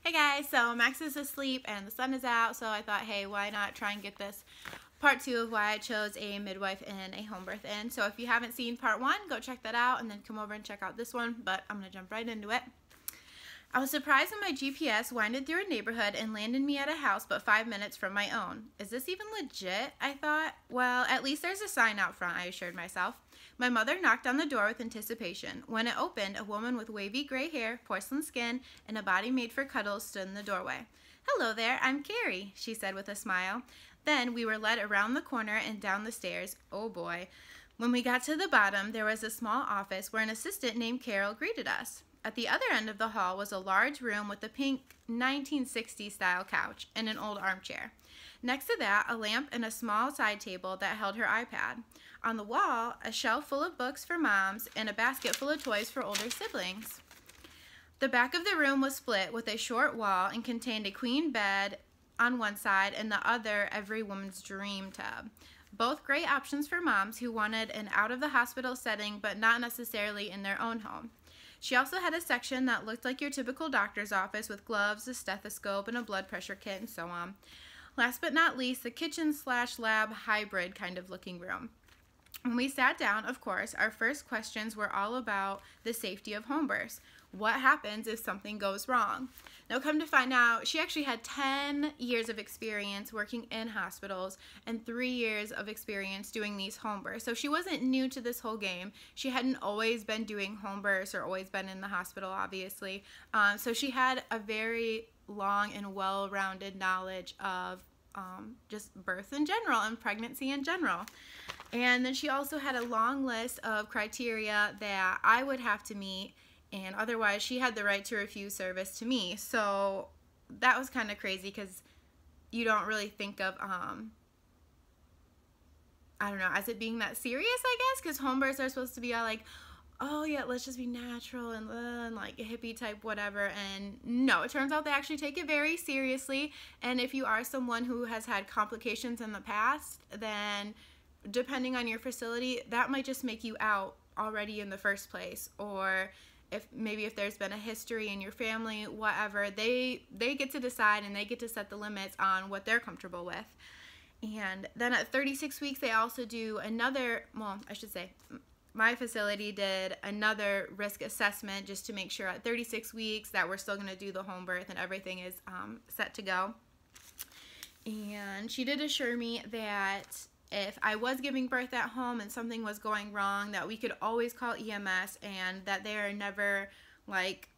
Hey guys, so Max is asleep and the sun is out, so I thought, hey, why not try and get this part 2 of why I chose a midwife and a home birth in. So if you haven't seen part 1, go check that out and then come over and check out this one, but I'm going to jump right into it. I was surprised when my GPS winded through a neighborhood and landed me at a house but 5 minutes from my own. Is this even legit? I thought. Well, at least there's a sign out front, I assured myself. My mother knocked on the door with anticipation. When it opened, a woman with wavy gray hair, porcelain skin, and a body made for cuddles stood in the doorway. "Hello there, I'm Carrie," she said with a smile. Then we were led around the corner and down the stairs. Oh boy. When we got to the bottom, there was a small office where an assistant named Carol greeted us. At the other end of the hall was a large room with a pink 1960s style couch and an old armchair. Next to that, a lamp and a small side table that held her iPad. On the wall, a shelf full of books for moms and a basket full of toys for older siblings. The back of the room was split with a short wall and contained a queen bed on one side and the other every woman's dream tub. Both great options for moms who wanted an out-of-the-hospital setting but not necessarily in their own home. She also had a section that looked like your typical doctor's office with gloves, a stethoscope, and a blood pressure kit, and so on. Last but not least, the kitchen/lab hybrid kind of looking room. When we sat down, of course, our first questions were all about the safety of home births. What happens if something goes wrong? Now, come to find out, she actually had 10 years of experience working in hospitals and 3 years of experience doing these home births. So she wasn't new to this whole game. She hadn't always been doing home births or always been in the hospital, obviously. So she had a very long and well-rounded knowledge of just birth in general and pregnancy in general. And then she also had a long list of criteria that I would have to meet, and otherwise she had the right to refuse service to me. So that was kind of crazy because you don't really think of, I don't know, as it being that serious, I guess, because home births are supposed to be all like, oh yeah, let's just be natural and like a hippie type whatever. And no, it turns out they actually take it very seriously. And if you are someone who has had complications in the past, then depending on your facility, that might just make you out already in the first place. Or if there's been a history in your family, whatever, they get to decide and they get to set the limits on what they're comfortable with. And then at 36 weeks, they also do another, well, I should say, my facility did another risk assessment just to make sure at 36 weeks that we're still going to do the home birth and everything is set to go. And she did assure me that if I was giving birth at home and something was going wrong, that we could always call EMS and that they are never like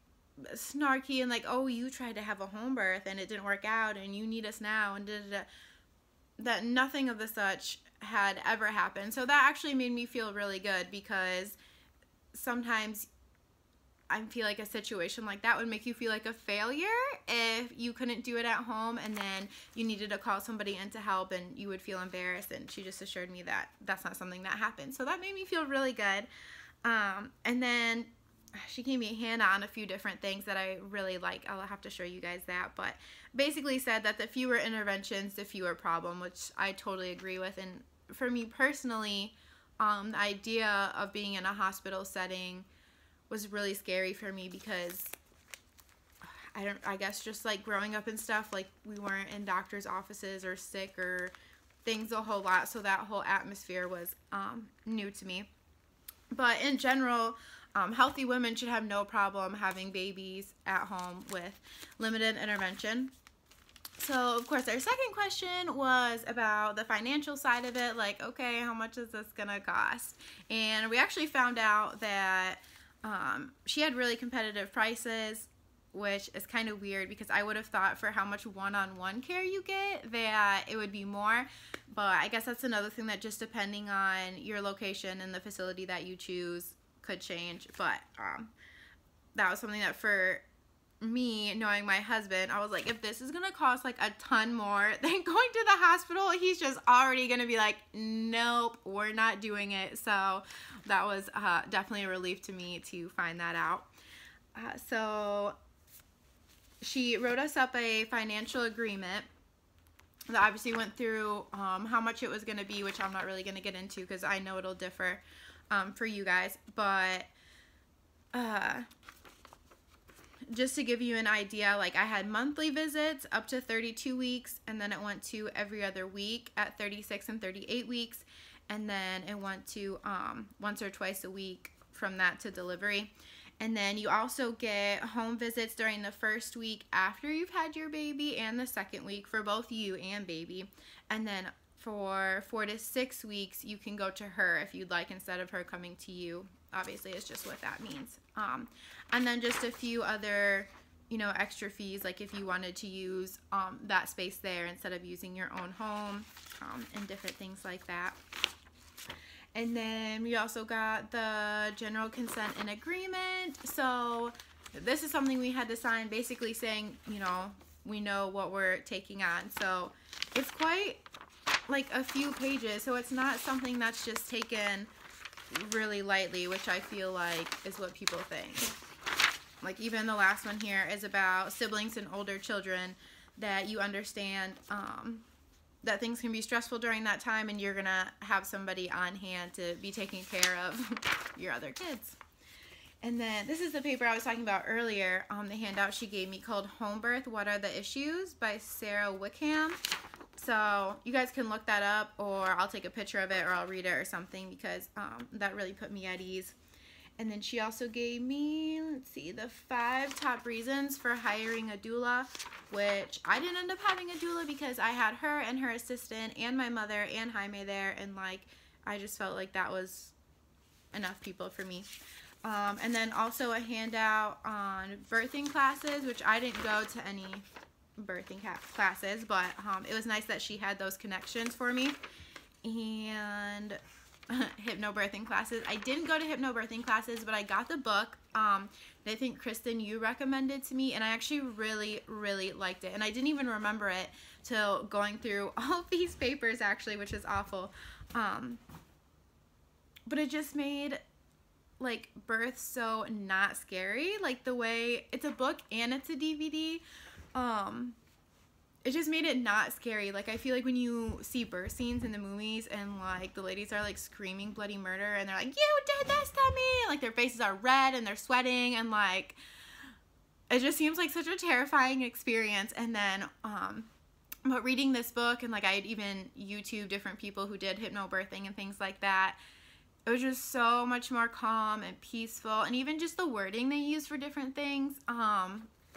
snarky and like, oh, you tried to have a home birth and it didn't work out and you need us now, and that nothing of the such had ever happened. So that actually made me feel really good, because sometimes I feel like a situation like that would make you feel like a failure if you couldn't do it at home and then you needed to call somebody in to help and you would feel embarrassed. And she just assured me that that's not something that happened. So that made me feel really good. And then she gave me a hand on a few different things that I really like. I'll have to show you guys that. But basically said that the fewer interventions, the fewer problem, which I totally agree with. And for me personally, the idea of being in a hospital setting was really scary for me, because I guess just like growing up and stuff, like we weren't in doctors' offices or sick or things a whole lot. So that whole atmosphere was new to me. But in general, healthy women should have no problem having babies at home with limited intervention. So, of course, our second question was about the financial side of it. Like, okay, how much is this going to cost? And we actually found out that she had really competitive prices, which is kind of weird because I would have thought for how much one-on-one care you get that it would be more. But I guess that's another thing that just depending on your location and the facility that you choose could change. But that was something that for me, knowing my husband, I was like, if this is gonna cost like a ton more than going to the hospital, he's just already gonna be like, nope, we're not doing it. So that was definitely a relief to me to find that out. So she wrote us up a financial agreement that obviously went through how much it was gonna be, which I'm not really gonna get into because I know it'll differ for you guys. But just to give you an idea, like I had monthly visits up to 32 weeks, and then it went to every other week at 36 and 38 weeks, and then it went to once or twice a week from that to delivery. And then you also get home visits during the first week after you've had your baby and the second week for both you and baby. And then for 4 to 6 weeks, you can go to her if you'd like instead of her coming to you. Obviously, it's just what that means. And then just a few other, you know, extra fees, like if you wanted to use that space there instead of using your own home, and different things like that. And then we also got the general consent and agreement. So this is something we had to sign, basically saying, you know, we know what we're taking on. So it's quite like a few pages. So it's not something that's just taken really lightly, which I feel like is what people think. Like even the last one here is about siblings and older children, that you understand that things can be stressful during that time, and you're gonna have somebody on hand to be taking care of your other kids. And then this is the paper I was talking about earlier, the handout she gave me, called Home Birth, What Are the Issues by Sarah Wickham. So you guys can look that up, or I'll take a picture of it, or I'll read it or something, because that really put me at ease. And then she also gave me, let's see, the 5 top reasons for hiring a doula, which I didn't end up having a doula because I had her and her assistant and my mother and Jaime there, and like I just felt like that was enough people for me. And then also a handout on birthing classes, which I didn't go to any birthing classes, but it was nice that she had those connections for me. And hypnobirthing classes. I didn't go to hypnobirthing classes, but I got the book. I think Kristen, you recommended to me, and I actually really, really liked it. And I didn't even remember it till going through all these papers, actually, which is awful. But it just made like birth so not scary. Like the way it's a book and it's a DVD. It just made it not scary. Like, I feel like when you see birth scenes in the movies and, like, the ladies are, like, screaming bloody murder and they're like, you did this to me! Like, their faces are red and they're sweating and, like, it just seems like such a terrifying experience. And then, but reading this book, and, like, I had even YouTubed different people who did hypnobirthing and things like that, it was just so much more calm and peaceful. And even just the wording they use for different things,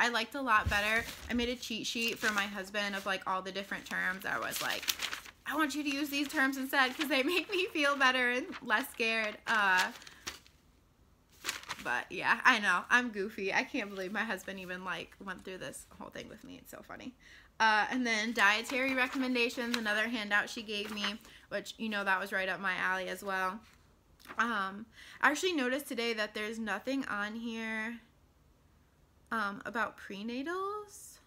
I liked a lot better. I made a cheat sheet for my husband of like all the different terms. I was like, I want you to use these terms instead because they make me feel better and less scared. But yeah, I know, I'm goofy. I can't believe my husband even like went through this whole thing with me. It's so funny. And then dietary recommendations, another handout she gave me, which, you know, that was right up my alley as well. I actually noticed today that there's nothing on here about prenatals,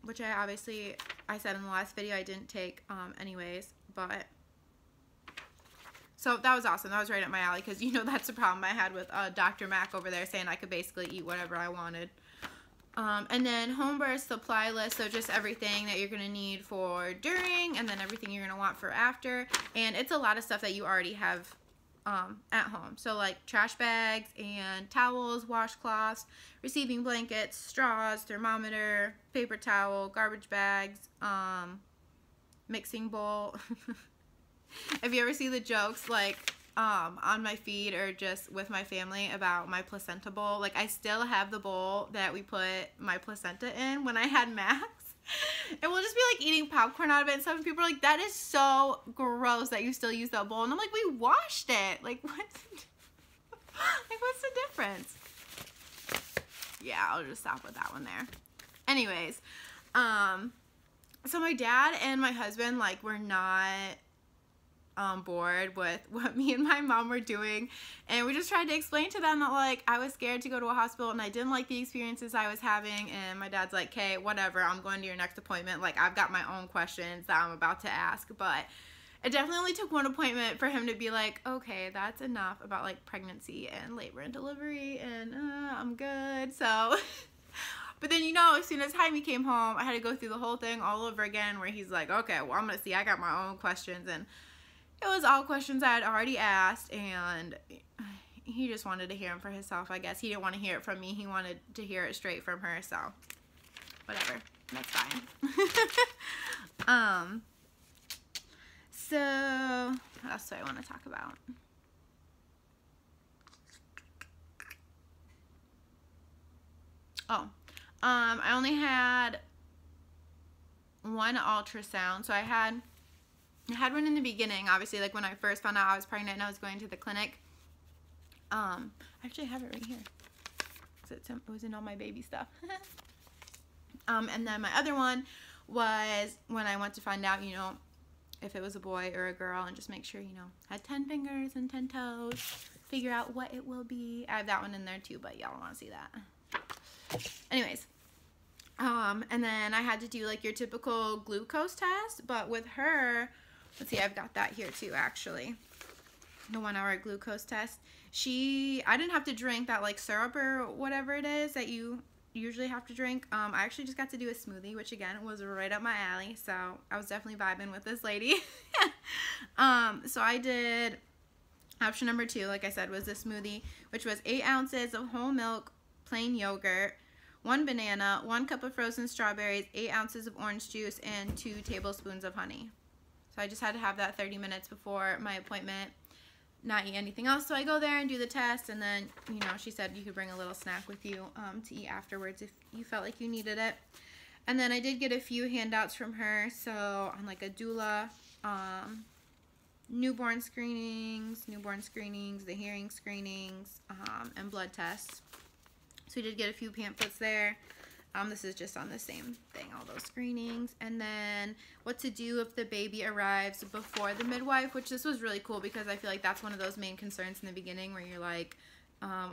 which I said in the last video I didn't take anyways, but so that was awesome. That was right up my alley, because you know that's the problem I had with Dr. Mac over there saying I could basically eat whatever I wanted. And then home birth supply list, so just everything that you're going to need for during, and then everything you're going to want for after, and it's a lot of stuff that you already have at home. So like trash bags and towels, washcloths, receiving blankets, straws, thermometer, paper towel, garbage bags, mixing bowl. If you ever see the jokes like on my feed or just with my family about my placenta bowl, like I still have the bowl that we put my placenta in when I had Max. And we'll just be like eating popcorn out of it and stuff, and people are like, that is so gross that you still use that bowl. And I'm like, we washed it. Like, what's the difference? Yeah, I'll just stop with that one there. Anyways, so my dad and my husband, like, were not on board with what me and my mom were doing, and we just tried to explain to them that like I was scared to go to a hospital and I didn't like the experiences I was having, and my dad's like, okay, whatever, I'm going to your next appointment, like I've got my own questions that I'm about to ask. But it definitely only took one appointment for him to be like, okay, that's enough about like pregnancy and labor and delivery, and I'm good. So but then, you know, as soon as Jaime came home, I had to go through the whole thing all over again, where he's like, okay, well, I'm gonna see, I got my own questions. And it was all questions I had already asked, and he just wanted to hear him for himself, I guess. He didn't want to hear it from me. He wanted to hear it straight from her, so whatever. That's fine. So what else do I want to talk about? Oh, I only had one ultrasound. So I had one in the beginning, obviously, like when I first found out I was pregnant and I was going to the clinic. I actually have it right here. It was in all my baby stuff. And then my other one was when I went to find out, you know, if it was a boy or a girl, and just make sure, you know, had 10 fingers and 10 toes, figure out what it will be. I have that one in there too, but y'all don't want to see that. Anyways, and then I had to do like your typical glucose test, but with her, let's see, I've got that here too, actually. The 1 hour glucose test. I didn't have to drink that like syrup or whatever it is that you usually have to drink. I actually just got to do a smoothie, which again was right up my alley, so I was definitely vibing with this lady. So I did option number 2, like I said, was the smoothie, which was 8 ounces of whole milk plain yogurt, 1 banana, 1 cup of frozen strawberries, 8 ounces of orange juice, and 2 tablespoons of honey. So I just had to have that 30 minutes before my appointment, not eat anything else. So I go there and do the test, and then, you know, she said you could bring a little snack with you to eat afterwards if you felt like you needed it. And then I did get a few handouts from her, so on like a doula, newborn screenings, the hearing screenings, and blood tests. So we did get a few pamphlets there. This is just on the same thing, all those screenings. And then what to do if the baby arrives before the midwife, which this was really cool because I feel like that's one of those main concerns in the beginning where you're like,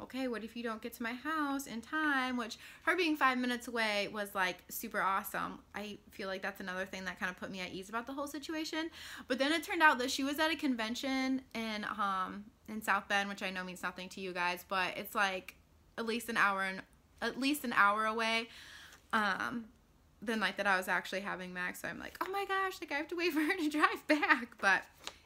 okay, what if you don't get to my house in time? Which her being 5 minutes away was like super awesome. I feel like that's another thing that kind of put me at ease about the whole situation. But then it turned out that she was at a convention in South Bend, which I know means nothing to you guys, but it's like at least an hour away. The night that I was actually having Max, so I'm like, oh my gosh, like I have to wait for her to drive back, but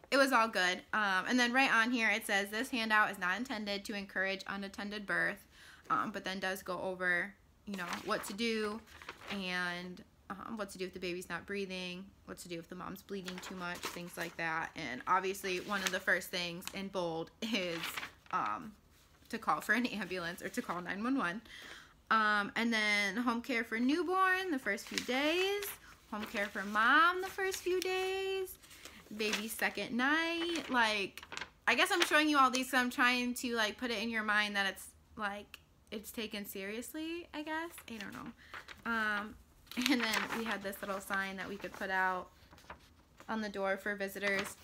it was all good. And then right on here it says this handout is not intended to encourage unattended birth, but then does go over, you know, what to do and what to do if the baby's not breathing, what to do if the mom's bleeding too much, things like that. And obviously one of the first things in bold is to call for an ambulance or to call 911. And then home care for newborn the first few days, home care for mom the first few days, baby's second night. Like, I guess I'm showing you all these because I'm trying to like put it in your mind that it's like it's taken seriously, I guess. I don't know. And then we had this little sign that we could put out on the door for visitors,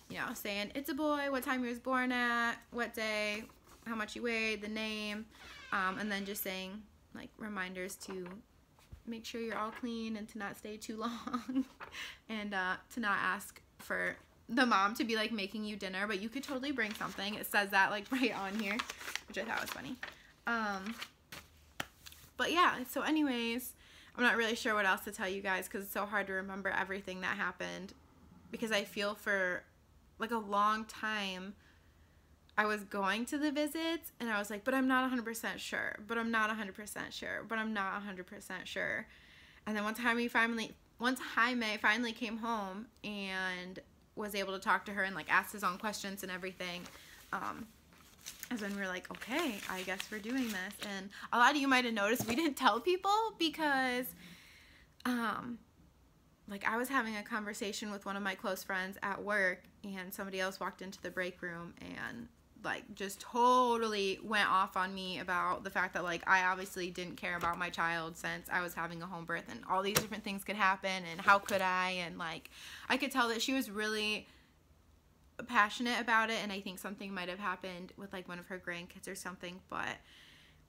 you know, saying it's a boy, what time he was born at, what day, how much he weighed, the name. And then just saying like reminders to make sure you're all clean and to not stay too long and to not ask for the mom to be like making you dinner, but you could totally bring something. It says that like right on here, which I thought was funny. But yeah, so anyways, I'm not really sure what else to tell you guys because it's so hard to remember everything that happened because I feel for like a long time I was going to the visits and I was like, but I'm not 100% sure, but I'm not 100% sure, but I'm not 100% sure. And then once Jaime finally came home and was able to talk to her and like ask his own questions and everything, as when we were like, okay, I guess we're doing this. And a lot of you might have noticed we didn't tell people because like I was having a conversation with one of my close friends at work and somebody else walked into the break room and like just totally went off on me about the fact that like I obviously didn't care about my child since I was having a home birth and all these different things could happen and how could I, and like I could tell that she was really passionate about it, and I think something might have happened with like one of her grandkids or something. But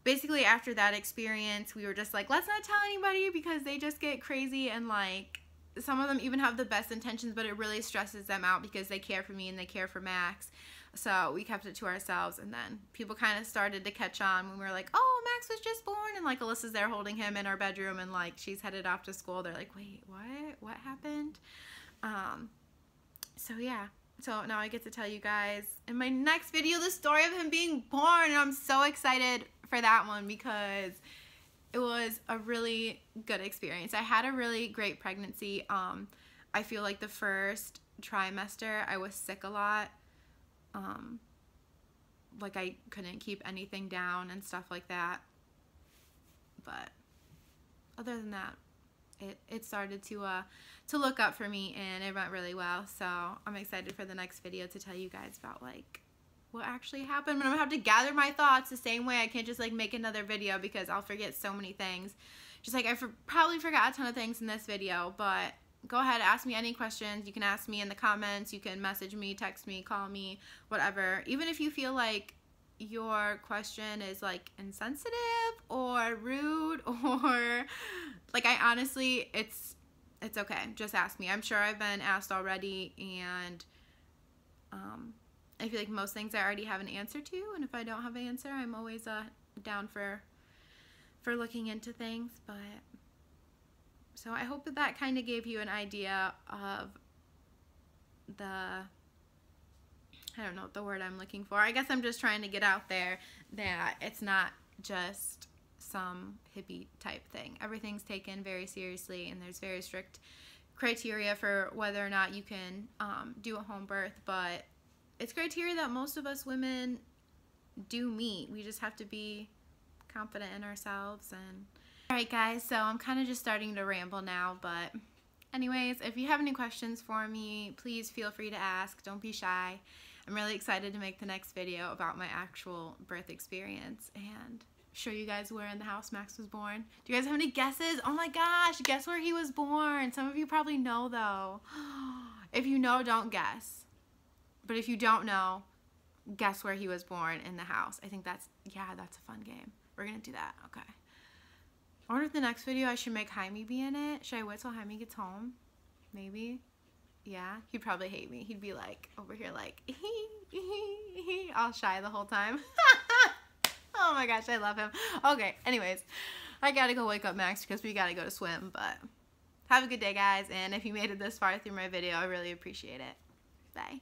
basically after that experience we were just like, let's not tell anybody because they just get crazy, and like some of them even have the best intentions, but it really stresses them out because they care for me and they care for Max. So we kept it to ourselves, and then people kind of started to catch on when we were like, oh, Max was just born, and like Alyssa's there holding him in our bedroom, and like she's headed off to school. They're like, wait, what happened? So yeah, So now I get to tell you guys in my next video the story of him being born, and I'm so excited for that one because it was a really good experience. I had a really great pregnancy. I feel like the first trimester I was sick a lot. Like I couldn't keep anything down and stuff like that. But other than that, it started to look up for me, and it went really well. So I'm excited for the next video to tell you guys about like what actually happened. But I'm gonna have to gather my thoughts the same way. I can't just like make another video because I'll forget so many things. Just like I probably forgot a ton of things in this video. But go ahead, ask me any questions. You can ask me in the comments. You can message me, text me, call me, whatever. Even if you feel like your question is like insensitive or rude or like, I honestly, it's okay. Just ask me. I'm sure I've been asked already, and I feel like most things I already have an answer to, and if I don't have an answer, I'm always down for looking into things. But so I hope that kind of gave you an idea of I don't know what the word I'm looking for. I guess I'm just trying to get out there that it's not just some hippie type thing. Everything's taken very seriously, and there's very strict criteria for whether or not you can do a home birth, but it's criteria that most of us women do meet. We just have to be confident in ourselves. And alright guys, so I'm kind of just starting to ramble now, but anyways, if you have any questions for me, please feel free to ask. Don't be shy. I'm really excited to make the next video about my actual birth experience and show you guys where in the house Max was born. Do you guys have any guesses? Oh my gosh, guess where he was born. Some of you probably know though. If you know, don't guess. But if you don't know, guess where he was born in the house. I think that's a fun game. We're gonna do that, okay. I wonder if the next video I should make Jaime be in it. Should I wait till Jaime gets home? Maybe. Yeah, he'd probably hate me. He'd be like, over here like, all shy the whole time. Oh my gosh, I love him. Okay, anyways, I gotta go wake up Max because we gotta go to swim, but have a good day, guys, and if you made it this far through my video, I really appreciate it. Bye.